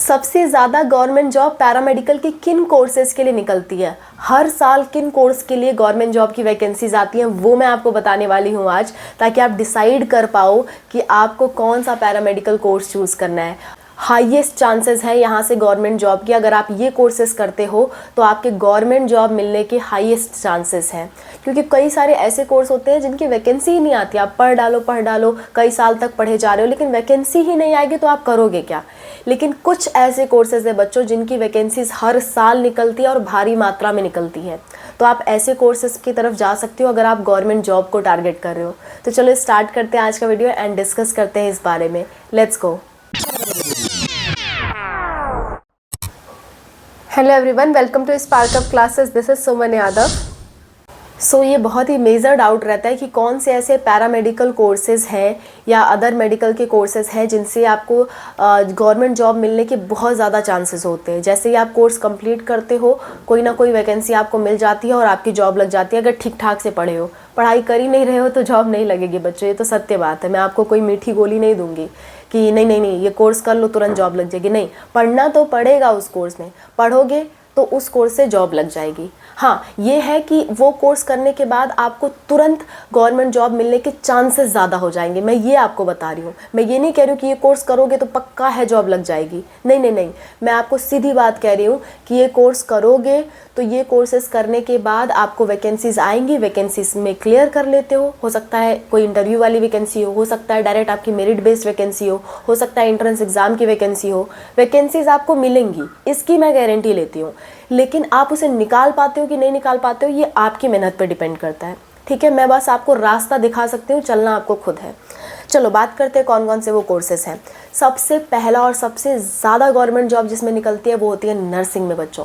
सबसे ज़्यादा government job paramedical के किन कोर्सेज़ के लिए निकलती है? हर साल किन कोर्स के लिए गवर्नमेंट जॉब की वैकेंसीज आती हैं वो मैं आपको बताने वाली हूँ आज, ताकि आप डिसाइड कर पाओ कि आपको कौन सा पैरामेडिकल कोर्स चूज़ करना है। हाईएस्ट चांसेस है यहाँ से गवर्नमेंट जॉब की। अगर आप ये कोर्सेज करते हो तो आपके गवर्नमेंट जॉब मिलने के हाईएस्ट चांसेस हैं, क्योंकि कई सारे ऐसे कोर्स होते हैं जिनकी वैकेंसी ही नहीं आती। आप पढ़ डालो कई साल तक पढ़े जा रहे हो, लेकिन वैकेंसी ही नहीं आएगी तो आप करोगे क्या। लेकिन कुछ ऐसे कोर्सेज है बच्चों जिनकी वैकेंसीज हर साल निकलती है और भारी मात्रा में निकलती है, तो आप ऐसे कोर्सेज की तरफ जा सकते हो अगर आप गवर्नमेंट जॉब को टारगेट कर रहे हो। तो चलो स्टार्ट करते हैं आज का वीडियो एंड डिस्कस करते हैं इस बारे में। Let's go. Hello everyone, welcome to spark up classes. This is Suman Yadav. So ये बहुत ही मेजर डाउट रहता है कि कौन से ऐसे पैरामेडिकल कोर्सेज़ हैं या अदर मेडिकल के कोर्सेज़ हैं जिनसे आपको गवर्नमेंट जॉब मिलने के बहुत ज़्यादा चांसेस होते हैं। जैसे ही आप कोर्स कंप्लीट करते हो, कोई ना कोई वैकेंसी आपको मिल जाती है और आपकी जॉब लग जाती है, अगर ठीक ठाक से पढ़े हो। पढ़ाई कर ही नहीं रहे हो तो जॉब नहीं लगेगी बच्चों, ये तो सत्य बात है। मैं आपको कोई मीठी गोली नहीं दूंगी कि नहीं ये कोर्स कर लो तुरंत जॉब लग जाएगी। नहीं, पढ़ना तो पड़ेगा। उस कोर्स में पढ़ोगे तो उस कोर्स से जॉब लग जाएगी। हाँ, ये है कि वो कोर्स करने के बाद आपको तुरंत गवर्नमेंट जॉब मिलने के चांसेस ज़्यादा हो जाएंगे। मैं ये आपको बता रही हूँ। मैं ये नहीं कह रही हूँ कि ये कोर्स करोगे तो पक्का है जॉब लग जाएगी। नहीं, मैं आपको सीधी बात कह रही हूँ कि ये कोर्स करोगे तो ये कोर्सेज करने के बाद आपको वैकेंसीज आएंगी। वैकेंसीज में क्लियर कर लेते हो सकता है कोई इंटरव्यू वाली वैकेंसी हो सकता है डायरेक्ट आपकी मेरिट बेस्ड वैकेंसी हो सकता है एंट्रेंस एग्जाम की वैकेंसी हो। वैकेंसीज आपको मिलेंगी, इसकी मैं गारंटी लेती हूँ। लेकिन आप उसे निकाल पाते हो कि नहीं निकाल पाते हो, ये आपकी मेहनत पर डिपेंड करता है। ठीक है, मैं बस आपको रास्ता दिखा सकती हूँ, चलना आपको खुद है। चलो बात करते हैं कौन कौन से वो कोर्सेज हैं। सबसे पहला और सबसे ज़्यादा गवर्नमेंट जॉब जिसमें निकलती है वो होती है नर्सिंग में बच्चों।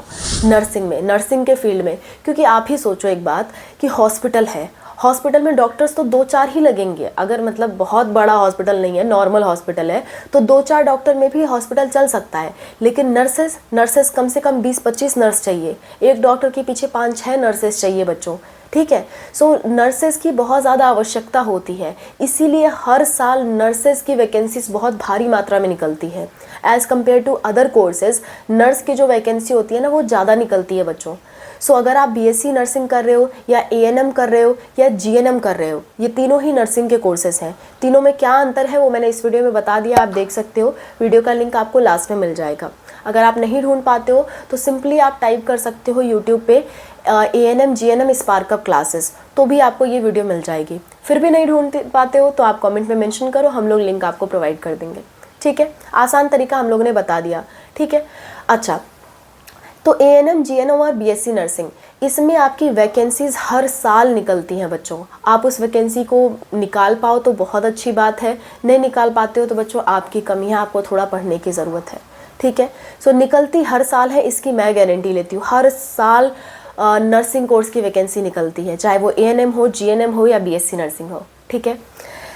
नर्सिंग के फील्ड में, क्योंकि आप ही सोचो एक बात कि हॉस्पिटल है, हॉस्पिटल में डॉक्टर्स तो 2-4 ही लगेंगे। अगर मतलब बहुत बड़ा हॉस्पिटल नहीं है, नॉर्मल हॉस्पिटल है, तो 2-4 डॉक्टर में भी हॉस्पिटल चल सकता है। लेकिन नर्सेस कम से कम 20-25 नर्स चाहिए। एक डॉक्टर के पीछे 5-6 नर्सेस चाहिए बच्चों। ठीक है, सो नर्सेस की बहुत ज़्यादा आवश्यकता होती है, इसीलिए हर साल नर्सेस की वैकेंसीज बहुत भारी मात्रा में निकलती है। As compare to other courses, nurse की जो वैकेंसी होती है ना वो ज़्यादा निकलती है बच्चों। सो अगर आप बीएससी नर्सिंग कर रहे हो या एएनएम कर रहे हो या जीएनएम कर रहे हो, ये तीनों ही नर्सिंग के कोर्सेज हैं। तीनों में क्या अंतर है वो मैंने इस वीडियो में बता दिया, आप देख सकते हो। वीडियो का लिंक आपको लास्ट में मिल जाएगा। अगर आप नहीं ढूंढ पाते हो तो सिंपली आप टाइप कर सकते हो यूट्यूब पे ANM GNM spark up classes, तो भी आपको ये वीडियो मिल जाएगी। फिर भी नहीं ढूंढ पाते हो तो आप कमेंट में मेंशन करो, हम लोग लिंक आपको प्रोवाइड कर देंगे। ठीक है, आसान तरीका हम लोगों ने बता दिया। ठीक है, अच्छा, तो एएनएम जीएनएम और बीएससी नर्सिंग, इसमें आपकी वैकेंसीज हर साल निकलती हैं बच्चों। आप उस वैकेंसी को निकाल पाओ तो बहुत अच्छी बात है, नहीं निकाल पाते हो तो बच्चों आपकी कमी है, आपको थोड़ा पढ़ने की ज़रूरत है। ठीक है, सो निकलती हर साल है, इसकी मैं गारंटी लेती हूँ। हर साल नर्सिंग कोर्स की वैकेंसी निकलती है, चाहे वो एएनएम हो, जीएनएम हो या बीएससी नर्सिंग हो। ठीक है,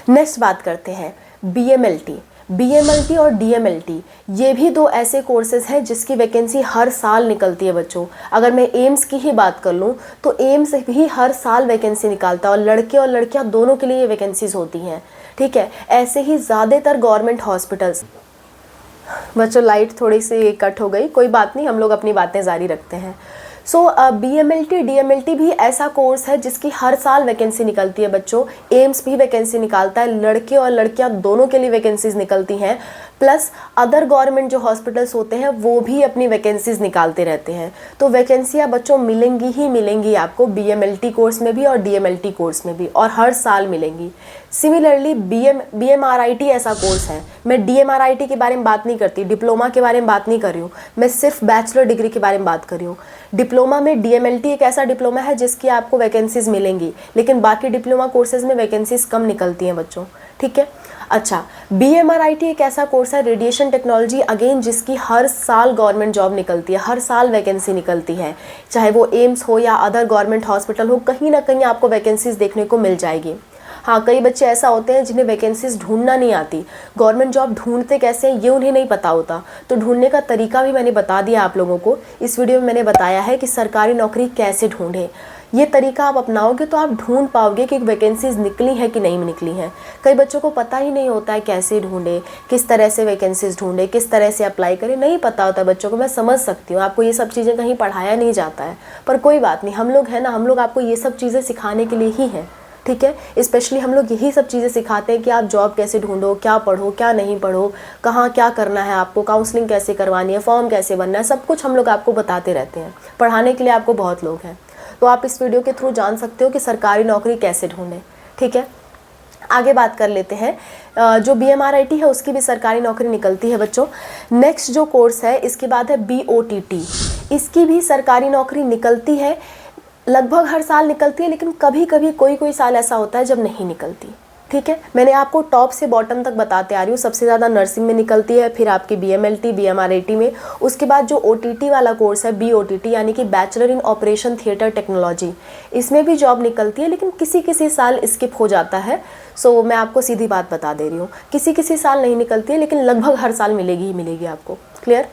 नेक्स्ट बात करते हैं बीएमएलटी और डीएमएलटी। ये भी 2 ऐसे कोर्सेज हैं जिसकी वैकेंसी हर साल निकलती है बच्चों। अगर मैं एम्स की ही बात कर लूँ तो एम्स भी हर साल वैकेंसी निकालता है और लड़के और लड़कियाँ दोनों के लिए ये वैकेंसीज होती हैं। ठीक है, ऐसे ही ज़्यादातर गवर्नमेंट हॉस्पिटल्स। बच्चों लाइट थोड़ी सी कट हो गई, कोई बात नहीं, हम लोग अपनी बातें जारी रखते हैं। सो बीएमएलटी डीएमएलटी भी ऐसा कोर्स है जिसकी हर साल वैकेंसी निकलती है बच्चों। एम्स भी वैकेंसी निकालता है, लड़के और लड़कियां दोनों के लिए वैकेंसीज निकलती हैं। प्लस अदर गवर्नमेंट जो हॉस्पिटल्स होते हैं वो भी अपनी वैकेंसीज निकालते रहते हैं। तो वैकेंसियाँ बच्चों मिलेंगी ही मिलेंगी आपको, बीएमएलटी कोर्स में भी और डीएमएलटी कोर्स में भी, और हर साल मिलेंगी। सिमिलरली बीएमआरआईटी ऐसा कोर्स है। मैं डीएमआरआईटी के बारे में बात नहीं करती, डिप्लोमा के बारे में बात नहीं कर रही हूँ, मैं सिर्फ बैचलर डिग्री के बारे में बात कर रही हूँ। डिप्लोमा में डीएमएलटी एक ऐसा डिप्लोमा है जिसकी आपको वैकेंसीज मिलेंगी, लेकिन बाकी डिप्लोमा कोर्सेज में वैकेंसीज कम निकलती हैं बच्चों। ठीक है, अच्छा, बीएमआरआईटी एक ऐसा कोर्स है, रेडिएशन टेक्नोलॉजी, अगेन जिसकी हर साल गवर्नमेंट जॉब निकलती है, हर साल वैकेंसी निकलती है। चाहे वो एम्स हो या अदर गवर्नमेंट हॉस्पिटल हो, कहीं ना कहीं आपको वैकेंसीज देखने को मिल जाएगी। हाँ, कई बच्चे ऐसा होते हैं जिन्हें वैकेंसीज ढूंढना नहीं आती, गवर्नमेंट जॉब ढूंढते कैसे हैं ये उन्हें नहीं पता होता। तो ढूंढने का तरीका भी मैंने बता दिया आप लोगों को। इस वीडियो में मैंने बताया है कि सरकारी नौकरी कैसे ढूंढें, ये तरीका आप अपनाओगे तो आप ढूंढ पाओगे कि वैकेंसीज निकली हैं कि नहीं निकली हैं। कई बच्चों को पता ही नहीं होता है कैसे ढूंढे, किस तरह से वैकेंसीज ढूंढे, किस तरह से अप्लाई करें, नहीं पता होता बच्चों को। मैं समझ सकती हूँ, आपको ये सब चीज़ें कहीं पढ़ाया नहीं जाता है, पर कोई बात नहीं, हम लोग हैं ना, हम लोग आपको ये सब चीज़ें सिखाने के लिए ही हैं, ठीक है। स्पेशली हम लोग यही सब चीज़ें सिखाते हैं कि आप जॉब कैसे ढूंढो, क्या पढ़ो, क्या नहीं पढ़ो, कहाँ क्या करना है आपको, काउंसलिंग कैसे करवानी है, फॉर्म कैसे बनना है, सब कुछ हम लोग आपको बताते रहते हैं। पढ़ाने के लिए आपको बहुत लोग हैं, तो आप इस वीडियो के थ्रू जान सकते हो कि सरकारी नौकरी कैसे ढूंढें, ठीक है। आगे बात कर लेते हैं, जो BMRIT है उसकी भी सरकारी नौकरी निकलती है बच्चों। नेक्स्ट जो कोर्स है इसके बाद है BOTT, इसकी भी सरकारी नौकरी निकलती है, लगभग हर साल निकलती है, लेकिन कभी कभी कोई साल ऐसा होता है जब नहीं निकलती, ठीक है। मैंने आपको टॉप से बॉटम तक बताते आ रही हूँ। सबसे ज़्यादा नर्सिंग में निकलती है, फिर आपकी BMLT BMRIT में, उसके बाद जो OTT वाला कोर्स है BOTT यानी कि bachelor in operation theatre technology, इसमें भी जॉब निकलती है, लेकिन किसी साल स्किप हो जाता है। सो मैं आपको सीधी बात बता दे रही हूँ, किसी साल नहीं निकलती है, लेकिन लगभग हर साल मिलेगी ही मिलेगी आपको, क्लियर।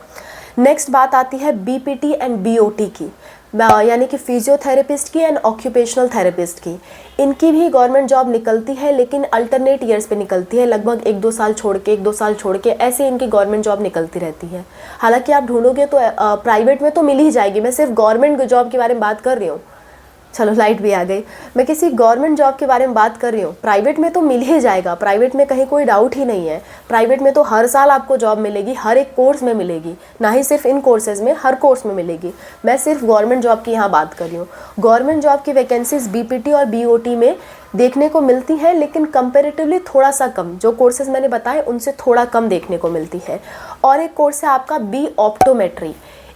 नेक्स्ट बात आती है BPT एंड BOT की, यानी कि फिजियोथेरेपिस्ट की एंड ऑक्यूपेशनल थेरेपिस्ट की। इनकी भी गवर्नमेंट जॉब निकलती है, लेकिन अल्टरनेट ईयर्स पे निकलती है, लगभग 1-2 साल छोड़ के, 1-2 साल छोड़ के, ऐसे इनकी गवर्नमेंट जॉब निकलती रहती है। हालांकि आप ढूंढोगे तो प्राइवेट में तो मिल ही जाएगी, मैं सिर्फ गवर्नमेंट जॉब के बारे में बात कर रही हूँ। चलो लाइट भी आ गई, मैं किसी गवर्नमेंट जॉब के बारे में बात कर रही हूँ। प्राइवेट में तो मिल ही जाएगा, प्राइवेट में कहीं कोई डाउट ही नहीं है। प्राइवेट में तो हर साल आपको जॉब मिलेगी, हर एक कोर्स में मिलेगी, ना ही सिर्फ इन कोर्सेज में, हर कोर्स में मिलेगी। मैं सिर्फ गवर्नमेंट जॉब की यहाँ बात कर रही हूँ। गवर्नमेंट जॉब की वैकेंसीज BPT और BOT में देखने को मिलती है, लेकिन कंपेरेटिवली थोड़ा सा कम, जो कोर्सेज मैंने बताए उनसे थोड़ा कम देखने को मिलती है। और एक कोर्स है आपका ऑप्टोमेट्री,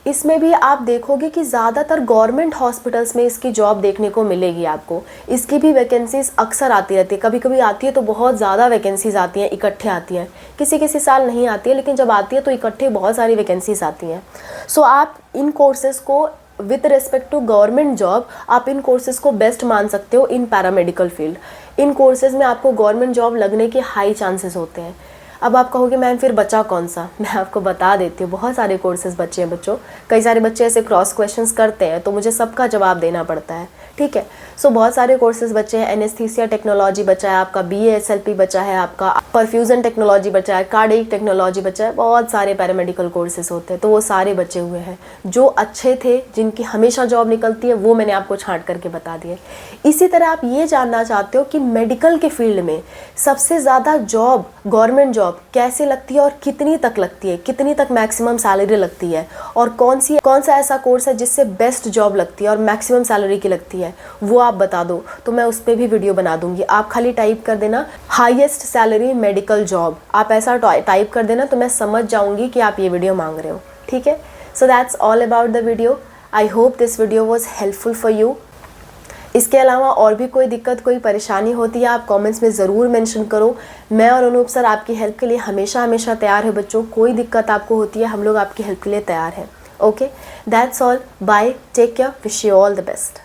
इसमें भी आप देखोगे कि ज़्यादातर गवर्नमेंट हॉस्पिटल्स में इसकी जॉब देखने को मिलेगी आपको। इसकी भी वैकेंसीज अक्सर आती रहती है, कभी कभी आती है तो बहुत ज़्यादा वैकेंसीज आती हैं, इकट्ठे आती हैं, किसी साल नहीं आती है, लेकिन जब आती है तो इकट्ठे बहुत सारी वैकेंसीज आती हैं। सो आप इन कोर्सेज को with respect to government job, आप इन कोर्सेज को बेस्ट मान सकते हो इन पैरामेडिकल फील्ड। इन कोर्सेज में आपको गवर्नमेंट जॉब लगने के हाई चांसेस होते हैं। अब आप कहोगे मैम फिर बचा कौन सा, मैं आपको बता देती हूँ। बहुत सारे कोर्सेज बचे हैं बच्चों, कई सारे बच्चे ऐसे क्रॉस क्वेश्चंस करते हैं तो मुझे सबका जवाब देना पड़ता है, ठीक है। सो बहुत सारे कोर्सेज बचे हैं। एनेस्थीसिया टेक्नोलॉजी बचा है आपका, BASLP बचा है आपका, परफ्यूजन टेक्नोलॉजी बचा है, कार्डियक टेक्नोलॉजी बचा है, बहुत सारे पैरामेडिकल कोर्सेज होते हैं, तो वो सारे बचे हुए हैं। जो अच्छे थे, जिनकी हमेशा जॉब निकलती है, वो मैंने आपको छांट करके बता दिए। इसी तरह आप ये जानना चाहते हो कि मेडिकल के फील्ड में सबसे ज़्यादा जॉब, गवर्नमेंट जॉब कैसे लगती है और कितनी तक लगती है, कितनी तक मैक्सिमम सैलरी लगती है, और कौन सा ऐसा कोर्स है जिससे बेस्ट जॉब लगती है और मैक्सिमम सैलरी की लगती है, वो आप बता दो तो मैं उस पर भी वीडियो बना दूंगी। आप खाली टाइप कर देना हाईएस्ट सैलरी मेडिकल जॉब, आप ऐसा टाइप कर देना तो मैं समझ जाऊंगी कि आप ये वीडियो मांग रहे हो, ठीक है। So that's all about the video. I hope this video was helpful for you. इसके अलावा और भी कोई दिक्कत, कोई परेशानी होती है, आप कमेंट्स में ज़रूर मेंशन करो। मैं और अनूप सर आपकी हेल्प के लिए हमेशा तैयार है बच्चों। कोई दिक्कत आपको होती है, हम लोग आपकी हेल्प के लिए तैयार हैं। Okay, that's all, bye, take care, wish you all the best.